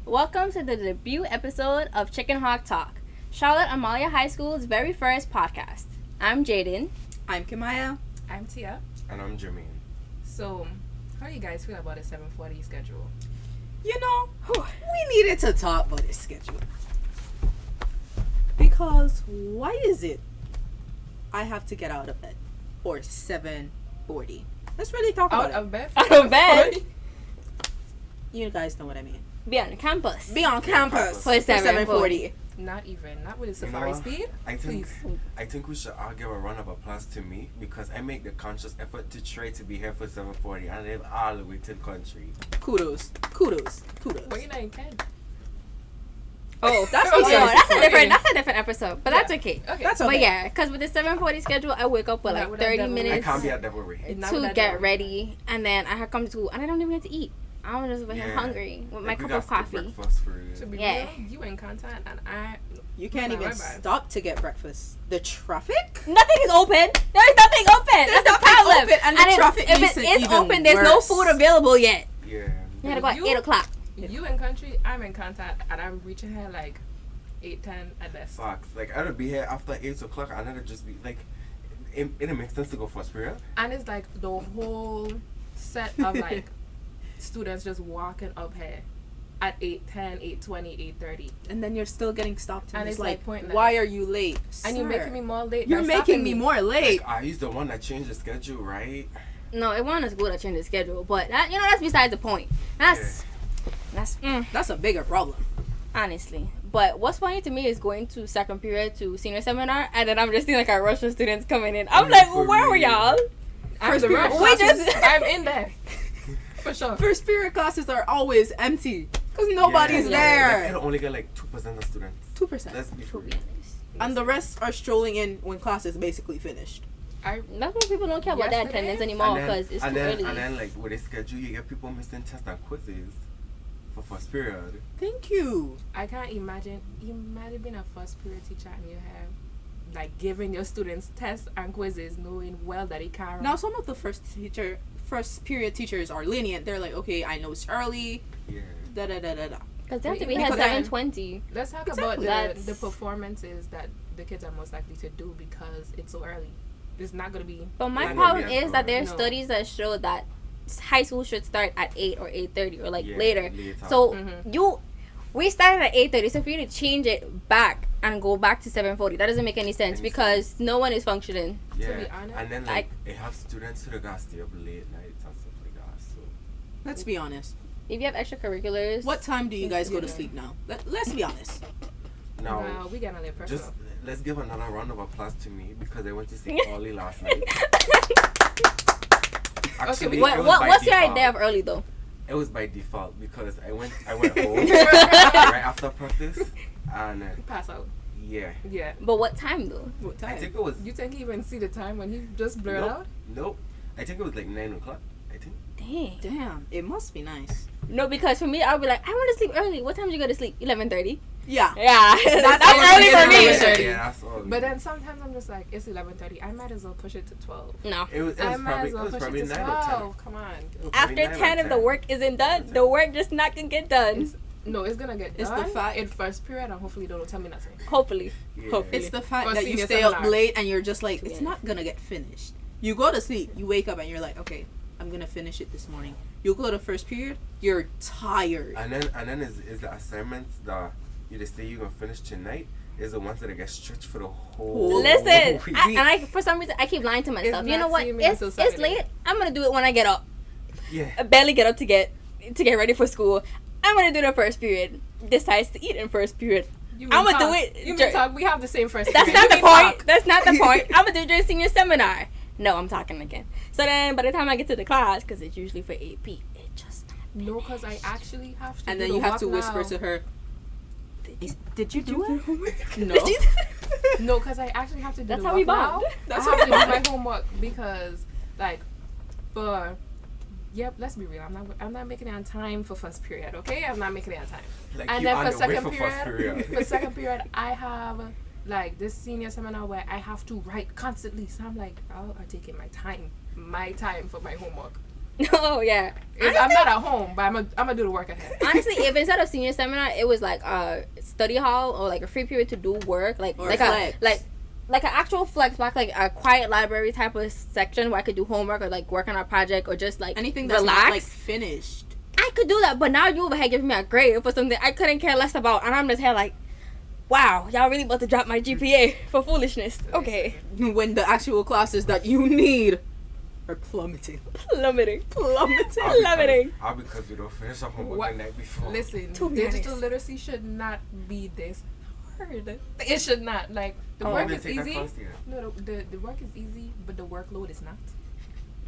Welcome to the debut episode of Chicken Hawk Talk, Charlotte Amalia High School's very first podcast. I'm Jadynn. I'm Kemiah. I'm Tia. And I'm Jhamane. So, how do you guys feel about a 7:40 schedule? You know, we needed to talk about this schedule. Because why is it I have to get out of bed for 7:40? Let's really talk about Out of bed? Out of bed? You guys know what I mean. Be on campus. Be on campus for 7:40. Not with a safari speed. I think Please. I think we should all give a round of applause to me because I make the conscious effort to try to be here for 7:40 and live all the way to the country. Kudos. Well, you know you can. Oh, that's Oh, okay. that's a different episode, but that's okay. Okay. That's okay. But yeah, because with the 7:40 schedule, I wake up with Not like with that 30 devil I minutes can't be at Devil Ray. Not to with that get devil. ready, and then I come to school, and I don't even get to eat. I'm just like hungry with my Like, we cup got of skip coffee. breakfast for To be Yeah. real, you in contact and I. You can't even stop to get breakfast. The traffic? Nothing is open. There's nothing open. That's the nothing problem. open, and the traffic if makes it it is even open, there's no worse. food available yet. Yeah. You gotta go at You- 8 o'clock. You in country, I'm in contact, and I'm reaching here like 8:10 at best. Facts. Like, I'd be here after 8 o'clock and I'd just be like, it makes sense to go first period. And it's like the whole set of like students just walking up here at 8:10, 8:20, 8:30. And then you're still getting stopped. And it's it's, like, pointless. why are you late? And you're Sir, making me more late. You're by making stopping me more late. Like, I the one that changed the schedule, right? No, it wasn't as good to change the schedule, but that, that's besides the point. That's That's a bigger problem. honestly. But what's funny to me is going to second period to senior seminar, and then I'm just seeing like a rush of students coming in. I'm like, For where were real. y'all? I'm First the period rush. We just- I'm in there. For sure. First period classes are always empty because nobody's Like, there. it'll only get like 2% of students. 2%. Let's be To real. be honest. And the rest are strolling in when class is basically finished. I That's why people don't care about their Yesterday? attendance anymore because it's too early. And then, like, with the schedule, you get people missing tests and quizzes for first period. Thank you. can't imagine. Imagine being a first period teacher and you have like giving your students tests and quizzes, knowing well that it can't. Now some of the first period teachers are lenient. They're like, okay, I know it's early. Yeah. Da da da da da. Because they have to be here Because at then- 7:20. Let's talk Exactly. about the performances that the kids are most likely to do because it's so early. It's not going to be. But my Like, problem yeah, is that there's no. studies that show that high school should start at 8 or 8:30 or like Yeah, later. later. So Mhm. we started at 8:30. So for you to change it back and go back to 7:40, that doesn't make any sense because no one is functioning. Yeah. be honest, And then, like, it has students who got stay up late nights and stuff like that. So, Let's be honest. If you have extracurriculars, What time do you guys go to Yeah. sleep now? Let's be honest. now, Wow, we getting a little personal. just let's give another round of applause to me because I went to sleep early last night. Actually, What, it was what by what's your default. idea of early though? It was by default because I went home right after practice and Pass out. yeah. Yeah. But what time though? What I time? think it was You think he even see the time when he just blurred out? Nope. I think it was like 9 o'clock. I think. Dang. Damn, it must be nice. No, because for me, I'll be like, I want to sleep early. What time do you go to sleep? 11:30. Yeah. Yeah, that's early early for for me. me. Yeah, that's all. But then sometimes I'm just like, it's 11:30. I might as well push it to 12. No. it was I might probably as well push probably it to 9 or 10. 12. Come on. It was After probably 9 or 10, if the 10. work isn't done, the work just not gonna get done. No, it's gonna get It's the done fact- in first period, and hopefully they don't tell me nothing. Hopefully. Yeah. Hopefully. It's the fact Or that you senior stay up seminar. late and you're just like, it's Yeah. not gonna get finished. You go to sleep, you wake up and you're like, okay, I'm gonna finish it this morning. You go to first period, you're tired. And then is the assignments that you just say you're gonna finish tonight is the ones that get stretched for the whole Listen, week. for some reason, I keep lying to myself. It's You know not what? seeming until It's Saturday. late. I'm gonna do it when I get up. Yeah. I barely get up to get ready for school. I'm gonna do the first period. Decides to eat in first period. You I'ma mean do talk. it You dur- mean talk? We have the same first. That's period. not You the mean point. talk. That's not the point. I'm gonna do it during senior seminar. No, I'm talking again. So then, by the time I get to the class, because it's usually for AP, it just not. No, because I actually have to. And do then the you have walk to whisper now. to her, did you do it? No. Did you- No, because I actually have to do That's the how we walk now. bond. That's I how have we to do bond. my homework because, like, for yep, let's be real. I'm not making it on time for first period. Okay, I'm not making it on time. Like, And you then on for your way second for first period. for second period, I have like this senior seminar where I have to write constantly. So I'm like, oh, I'm taking my time for my homework. Oh yeah. I'm not at home, but I'm gonna do the work ahead. Honestly, if instead of senior seminar, it was like a study hall or like a free period to do work, like Or like flex. like an actual flex block, like a quiet library type of section where I could do homework or like work on a project or just like Anything that's relax. not like finished. I could do that, but now you over here giving me a grade for something I couldn't care less about, and I'm just here like, wow, y'all really about to drop my GPA for foolishness. Okay, When the actual classes that you need are plummeting. plummeting. All Plummeting. because we don't finish our homework What? the night before. Listen, To be digital honest. literacy should not be this hard. It should not. Like the Oh. work When is they take that easy. class, yeah. No, the work is easy, but the workload is not.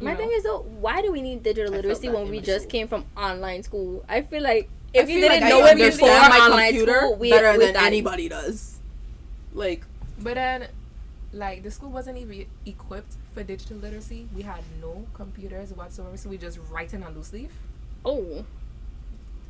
My thing is though, why do we need digital I felt literacy that when in we my just soul. came from online school? I feel like if I you feel didn't like know I it before understand my online computer school, better than got it. anybody does. Like, But then, like the school wasn't even equipped for digital literacy. We had no computers whatsoever, so we just writing on loose leaf. Oh.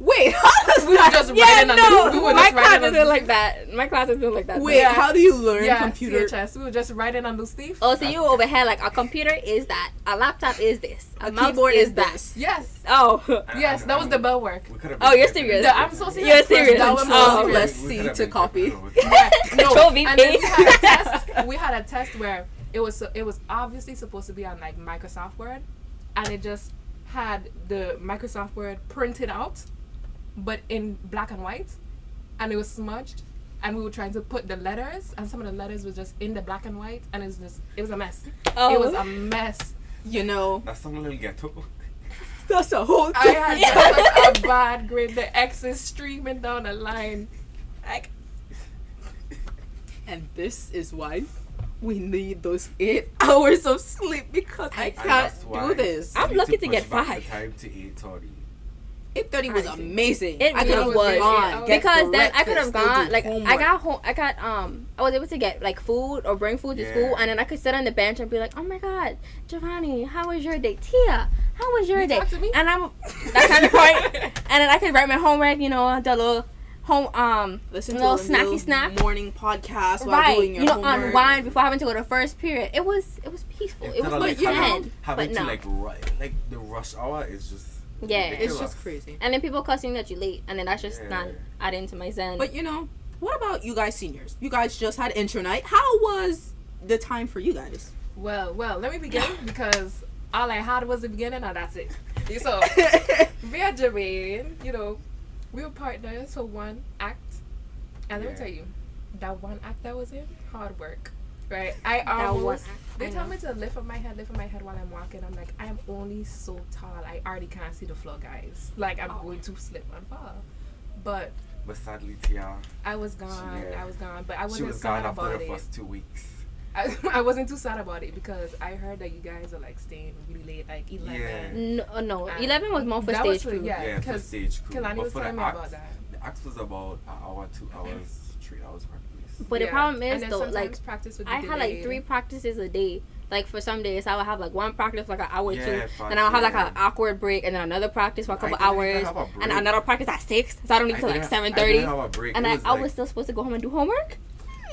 wait, how does We were that? just Yeah, writing on no, we were my just class writing on isn't like that. My class isn't like that. Wait, Yeah. how do you learn yeah, computer? CHS. We were just writing on loose leaf. Oh, so you over here like a computer is that, a laptop is this, a A mouse keyboard is is that. this. Yes, Oh, yes, that was the bell work. We could've Oh, been you're different. serious. I'm so serious. You're serious. That was Control so Oh. plus serious. We C could've to been copy. different. Yeah, no. Control V, And then paste. we had a test where it was obviously supposed to be on like Microsoft Word, and it just had the Microsoft Word printed out, but in black and white, and it was smudged, and we were trying to put the letters, and some of the letters was just in the black and white, and it was a mess. Oh. It was a mess. You know, That's something little ghetto. that's a whole I different. had such a bad grade. The X is streaming down the line. Like, And this is why we need those 8 hours of sleep, because I And can't that's why do this. I'm we lucky need to push get back 5. The time to 8:30. 8:30 was I see. amazing. It I could really have was. gone, get Because then I could breakfast, have go gone do like I homework. got home. I was able to get like food or bring food to Yeah. school, and then I could sit on the bench and be like, "Oh my God, Jhamane, how was your day? Tia, how was your You day?" talk to me? And I'm that kind of point, and then I could write my homework. You know, the little home Listen to little a snacky little snack. morning podcast while Right, doing your you know, homework. unwind before having to go to first period. It was peaceful. It Instead was of, like like, having, having but to no. like the rush hour is just Yeah. It's ridiculous. just crazy. And then people cussing that you late, and then that's just Yeah. not adding to my zen. But you know, what about you guys seniors? You guys just had intro night. How was the time for you guys? well, let me begin because all I had was the beginning, and that's it. So, me and Jhamane, you know, we were partners for one act, and let me Yeah. tell you, that one act that was in hard work, right? I That almost one act, they I tell know. me to lift up my head while I'm walking. I'm like, I'm only so tall, I already can't see the floor, guys. Like, I'm going to slip and fall. But But sadly, Tia, I was gone. Yeah. I was gone, but I she wasn't was sad gone after about the it. first 2 weeks. I wasn't too sad about it because I heard that you guys are like staying really late, like 11. Yeah. no, And 11 was more for that stage was for- crew. yeah. Yeah, for 'cause stage crew. Kalani But was for telling the me act, about that. the act was about an hour, 2 hours, 3 hours practice. But the Yeah. problem is And then though, sometimes like practice would be I had like delayed. 3 practices a day. Like for some days I would have like one practice for like an hour or Yeah, 2, fast, then I would have like yeah. an awkward break, and then another practice for a I couple didn't even hours, have a and break. another practice at 6. So I don't leave till like 7:30. And I was was still supposed to go home and do homework.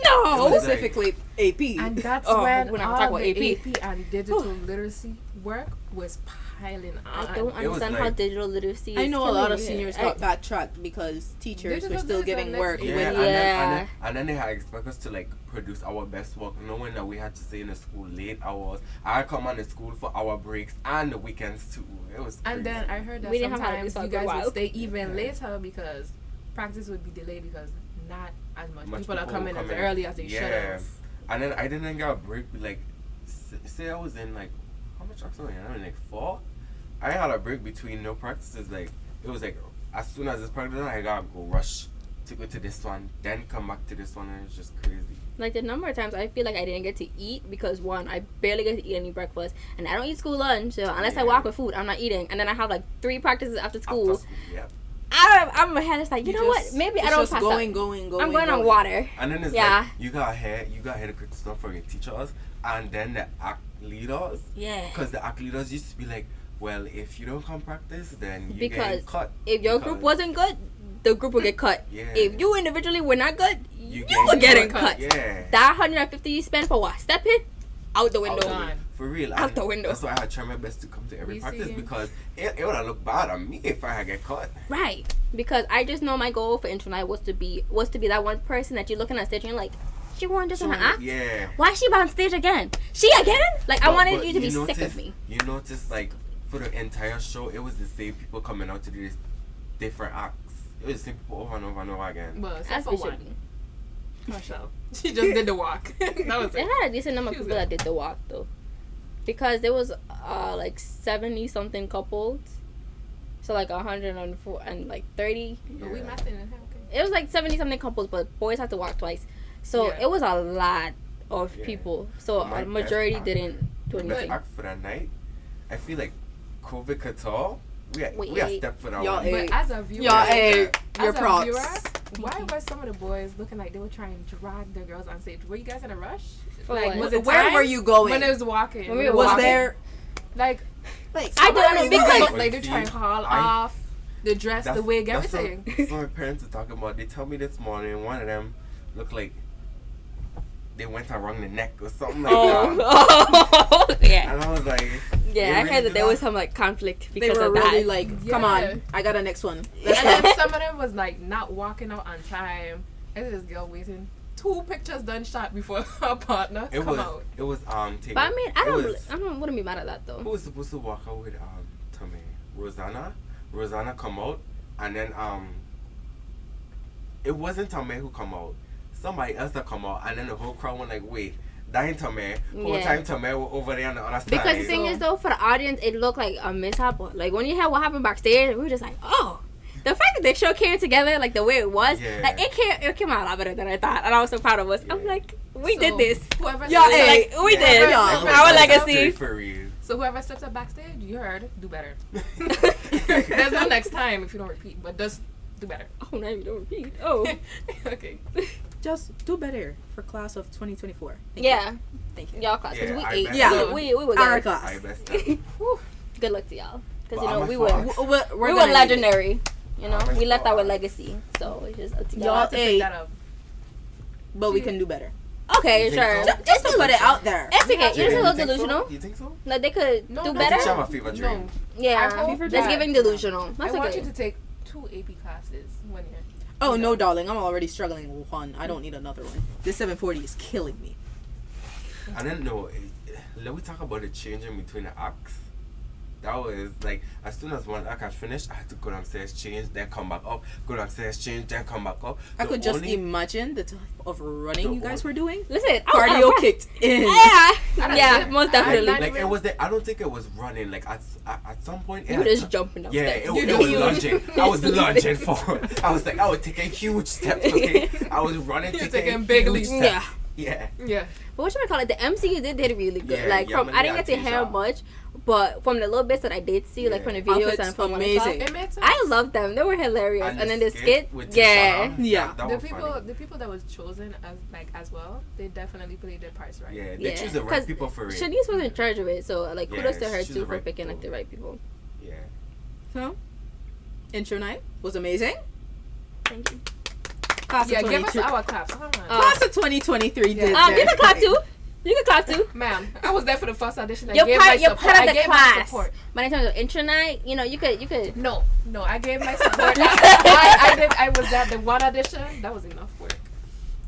No. It was like- Specifically, AP. And that's Oh, when we're not all talking the about AP. AP and digital literacy work was piling on. I don't It was understand how like- digital literacy is I know a killing lot of me. seniors I- got backtracked because teachers Digital were still literacy giving next work year. Yeah, with Yeah. and then they had expect us to like produce our best work, knowing that we had to stay in the school late hours. I come on to school for our breaks and the weekends too. It was crazy. And then I heard that We didn't have how to do sometimes so you good guys while. would stay even Yeah. later because practice would be delayed because not as much, Much people are people coming come as in. early as they should Yeah. have. And then I didn't get a break. Like, say I was in like, how much practice was I in? Like 4. I had a break between no practices. Like, it was like as soon as this practice, I gotta go rush to go to this one, then come back to this one, and it's just crazy. Like the number of times I feel like I didn't get to eat because one, I barely get to eat any breakfast, and I don't eat school lunch. So unless I Yeah. walk with food, I'm not eating. And then I have like 3 practices after school. After school, yeah. I'm ahead. It's like you You know just- what? Maybe I it's don't just pass going, up. going. I'm going on water. And then it's Yeah. like you got to critique stuff from your teachers, and then the act leaders. Yeah. Because the act leaders used to be like, well, if you don't come practice, then you Because get cut. If your group wasn't good, the group will get cut. Yeah. If you individually were not good, you get were getting cut. cut. Yeah. That 150 you spent for what? Step in, out the window. Gone. For real. Out the window. That's why I had tried my best to come to every We practice see. because it would have looked bad on me if I had get caught. Right. Because I just know my goal for intro night was to be that one person that you're looking at stage and you're like, she wasn't just gonna act? Yeah. Why is she on stage again? She again? Like, I wanted you to be sick of me. You notice, like, for the entire show, it was the same people coming out to do these different acts. It was the same people over and over and over again. Well, except As for it should one. be. Michelle. She just did the walk. That was It it. had a decent number of She was people that good. did the walk, though. Because there was, like, 70-something couples. So, like, 104 and, like, 30. But we matched it in okay. It was, like, 70-something couples, but boys had to walk twice. So, Yeah. it was a lot of Yeah. people. So, My a majority best didn't do The best anything. act for that night, I feel like COVID Qatar, we had Wait. stepped for that Y'all one. ate. But as a viewer, Y'all ate your as a props. viewer, why were some of the boys looking like they were trying to drag their girls on stage? Were you guys in a rush? For Like, what? was it Where time were you going? when it was walking? When we were Was walking. there like like I don't know, you big like, people- like they're trying to haul I- off the dress, the wig, everything. That's what my parents are talking about. They tell me this morning one of them looked like they went around the neck or something like that. Oh, yeah. And I was like, Yeah, they I really heard that did there was some, like, conflict they because were of really that. like, come Yeah. on, I got a next one. And Let's go. then some of them was like not walking out on time. And this girl waiting 2 pictures done shot before her partner It come was out. taken. But I mean, it I wouldn't be mad at that, Who though. was supposed to walk out with Tommy? Rosanna come out, and then it wasn't Tommy who come out. Somebody else that come out, and then the whole crowd went like, wait, that ain't Tommy. Whole Yeah. time Tommy were over there on the other side. Because the thing So- is, though, for the audience, it looked like a mishap. Like, when you heard what happened backstage, we were just like, oh. The fact that the show came together, like, the way it was, Yeah. like, it came out a lot better than I thought. And I was so proud of us. I'm Yeah. like, we So, did this. Whoever Y'all steps- ate. Like, we Yeah. did. Yeah. Our That's legacy. for real. So whoever steps up backstage, you heard, do better. There's no next time if you don't repeat, but just do better. Oh, now you don't repeat. Oh. Okay. Just do better for class of 2024. Yeah. Thank you. Y'all class. Because Yeah, we I ate. bet. Yeah. We were Our good. class. I best. Good luck to y'all. Because, But you know, I'm we a were... fox. We're We were gonna need it. legendary. You know, I'm a we left our fox. legacy. So, it's just up to Y'all y'all. I'll pick ate. that up. But we can do better. Okay, You think sure. so? Just to put it out there. It's okay. Yeah, It's You a little think so? delusional. You think so? Like, they could No, do no, I think better. you have a fever dream. No. Yeah. I hope Just that- giving delusional. I That's want okay. you to take 2 AP classes 1 year. Oh no, darling, I'm already struggling with one. I don't need another one. This 740 is killing me. I didn't know. Let me talk about the changing between the acts. That was like, as soon as one act had finished, I had to go downstairs, change, then come back up. Go downstairs, change, then come back up. I The could just only- imagine the type of running you guys were doing. Listen, Cardio kicked in. Yeah, don't yeah, know. most definitely. Not Like even- it was I don't think it was running. Like at some point, You were just jumping Yeah, upstairs. it You was just- lunging. I was lunging for. I was like, I was taking huge steps. Okay, I was running, You're taking taking big huge leaps. steps. Yeah. Yeah. But what should I call it? The MC did really good. Yeah, Like, yeah, from man, I didn't get to yeah, hear yeah. much, but from the little bits that I did see, like Yeah. from the videos Outfits and from what I amazing. saw, It made sense. I loved them. They were hilarious. And then the skit, with yeah. Tishana, Yeah. that the was people, funny. the people that was chosen as well, they definitely played their parts right. Yeah, they Yeah. choose the 'Cause right people for it. Shanice was in charge of it, so like Yeah, kudos to her she's too the for right picking like people. the right people. Yeah. So, intro night was amazing. Thank you. Class Yeah, of give us 22 our claps. Come on. Class of 2023 did. Yeah. You their can clap thing. too. You can clap too. Ma'am, I was there for the first audition. I You're gave part. my You're support. part of I the gave my class. support. But in terms of intro night, you know, you could. No, I gave my support. I was at the one audition. That was enough work.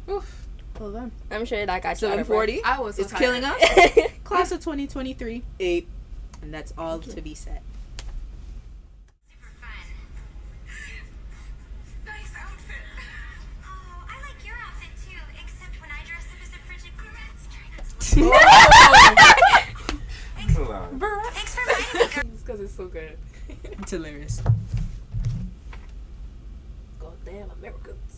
Oof. Hold on. I'm sure that got you out of breath. 740 I was so is killing tired. us. Class of 2023 8, and that's all to be said. Super fun. Nice outfit. Oh, I like your outfit too, except when I dress up as a frigid Barrett's trying not to look. Hold on. Thanks for reminding me, girl. It's because it's so good. It's hilarious. God damn Americans.